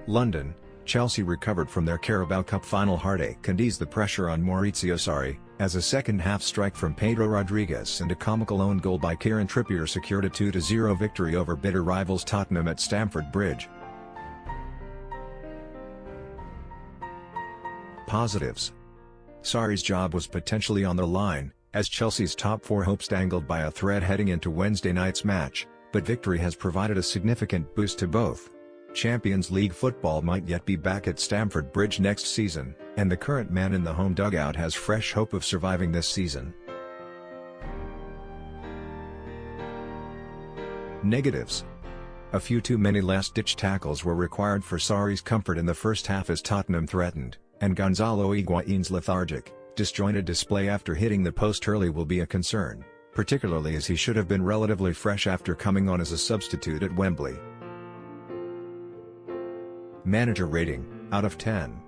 London, Chelsea recovered from their Carabao Cup final heartache and eased the pressure on Maurizio Sarri, as a second-half strike from Pedro Rodriguez and a comical own goal by Kieran Trippier secured a 2-0 victory over bitter rivals Tottenham at Stamford Bridge. Positives. Sarri's job was potentially on the line, as Chelsea's top four hopes dangled by a thread heading into Wednesday night's match, but victory has provided a significant boost to both. Champions League football might yet be back at Stamford Bridge next season, and the current man in the home dugout has fresh hope of surviving this season. Negatives. A few too many last-ditch tackles were required for Sarri's comfort in the first half as Tottenham threatened, and Gonzalo Higuain's lethargic, disjointed display after hitting the post early will be a concern, particularly as he should have been relatively fresh after coming on as a substitute at Wembley. Manager rating, out of 10.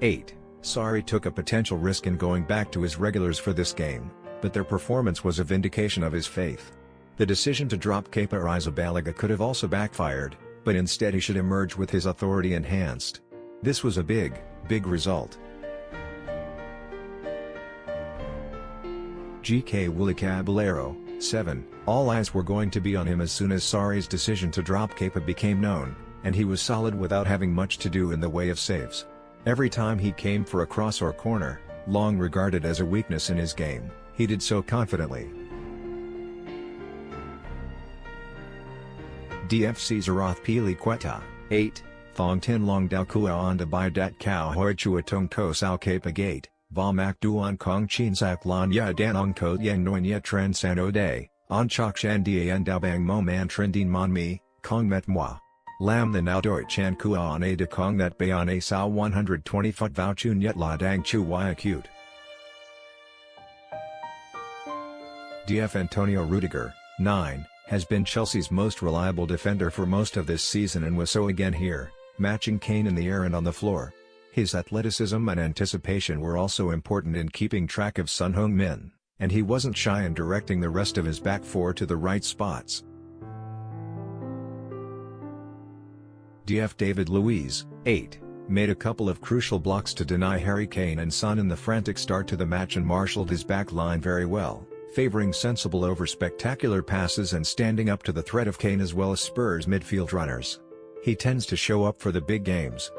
8. Sarri took a potential risk in going back to his regulars for this game, but their performance was a vindication of his faith. The decision to drop Kepa Arrizabalaga could have also backfired, but instead he should emerge with his authority enhanced. This was a big result. GK Willy Caballero, 7. All eyes were going to be on him as soon as Sarri's decision to drop Kepa became known, and he was solid without having much to do in the way of saves. Every time he came for a cross or corner, long regarded as a weakness in his game, he did so confidently. DFC Zarath Pili Quetta, 8. Thong Tin Long Dao Kua Onda Bai Dat Kao Hoi Chua Tong Ko Sao Kepa Gate, Va Mak Duan Kong Chin Sak Lan Ya Dan Ong Ko Yang Noin Ya Tren San Ode, On Chok Shan Dia Dao Bang Mo Man Trendin Mon Mi, Kong Met Moi. Lam the Nao Doi Chan Kua on A de Kong That Bayon A Sao 120 Phut Vao Chun Yet La Dang Chu Y Acute. DF Antonio Rudiger, 9, has been Chelsea's most reliable defender for most of this season and was so again here, matching Kane in the air and on the floor. His athleticism and anticipation were also important in keeping track of Son Heung-min, and he wasn't shy in directing the rest of his back four to the right spots. DF David Luiz, 8, made a couple of crucial blocks to deny Harry Kane and Son in the frantic start to the match and marshaled his back line very well, favoring sensible over spectacular passes and standing up to the threat of Kane as well as Spurs midfield runners. He tends to show up for the big games.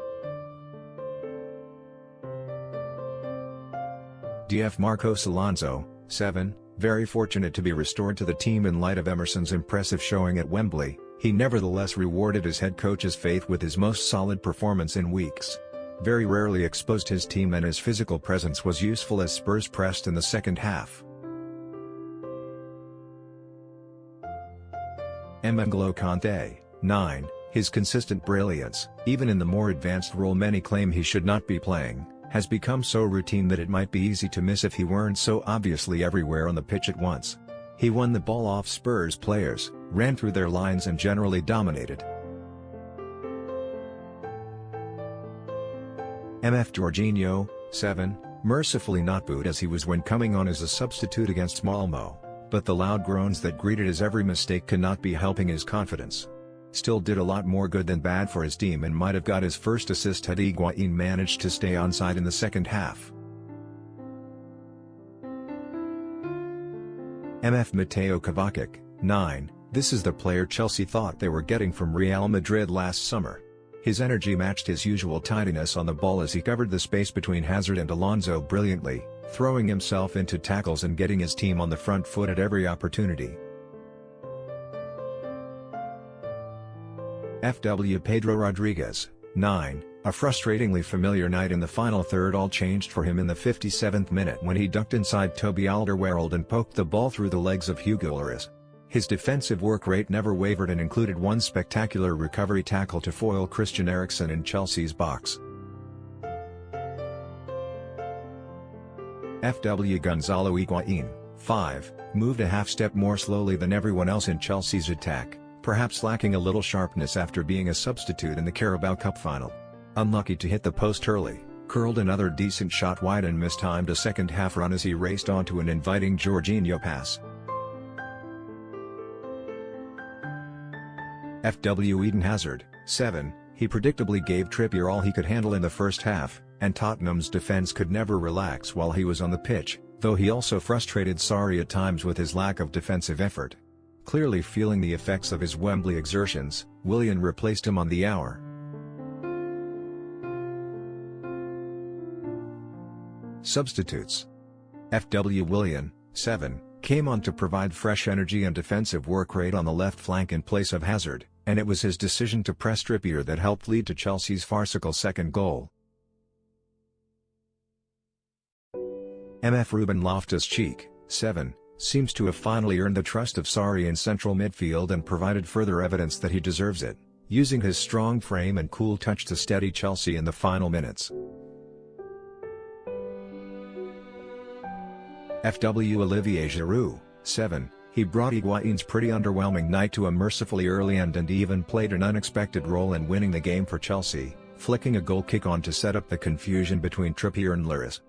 DF Marcos Alonso, 7, very fortunate to be restored to the team in light of Emerson's impressive showing at Wembley. He nevertheless rewarded his head coach's faith with his most solid performance in weeks. Very rarely exposed his team and his physical presence was useful as Spurs pressed in the second half. N'Golo Kante, 9, his consistent brilliance, even in the more advanced role many claim he should not be playing, has become so routine that it might be easy to miss if he weren't so obviously everywhere on the pitch at once. He won the ball off Spurs players, ran through their lines and generally dominated. MF Jorginho, 7, mercifully not booed as he was when coming on as a substitute against Malmo, but the loud groans that greeted his every mistake could not be helping his confidence. Still did a lot more good than bad for his team and might have got his first assist had Higuain managed to stay onside in the second half. MF Mateo Kovacic, 9, this is the player Chelsea thought they were getting from Real Madrid last summer. His energy matched his usual tidiness on the ball as he covered the space between Hazard and Alonso brilliantly, throwing himself into tackles and getting his team on the front foot at every opportunity. FW Pedro Rodriguez, 9, a frustratingly familiar night in the final third. All changed for him in the 57th minute when he ducked inside Toby Alderweireld and poked the ball through the legs of Hugo Lloris. His defensive work rate never wavered and included one spectacular recovery tackle to foil Christian Eriksen in Chelsea's box. FW Gonzalo Higuain, 5, moved a half-step more slowly than everyone else in Chelsea's attack, perhaps lacking a little sharpness after being a substitute in the Carabao Cup final. Unlucky to hit the post early, curled another decent shot wide and mistimed a second-half run as he raced onto an inviting Jorginho pass. FW Eden Hazard, 7, He predictably gave Trippier all he could handle in the first half, and Tottenham's defence could never relax while he was on the pitch, though he also frustrated Sarri at times with his lack of defensive effort. Clearly feeling the effects of his Wembley exertions, Willian replaced him on the hour. Substitutes. FW Willian, 7, came on to provide fresh energy and defensive work rate on the left flank in place of Hazard, and it was his decision to press Trippier that helped lead to Chelsea's farcical second goal. MF Ruben Loftus-Cheek, 7, seems to have finally earned the trust of Sarri in central midfield and provided further evidence that he deserves it, using his strong frame and cool touch to steady Chelsea in the final minutes. FW Olivier Giroud, 7, he brought Higuain's pretty underwhelming night to a mercifully early end and even played an unexpected role in winning the game for Chelsea, flicking a goal kick on to set up the confusion between Trippier and Lloris.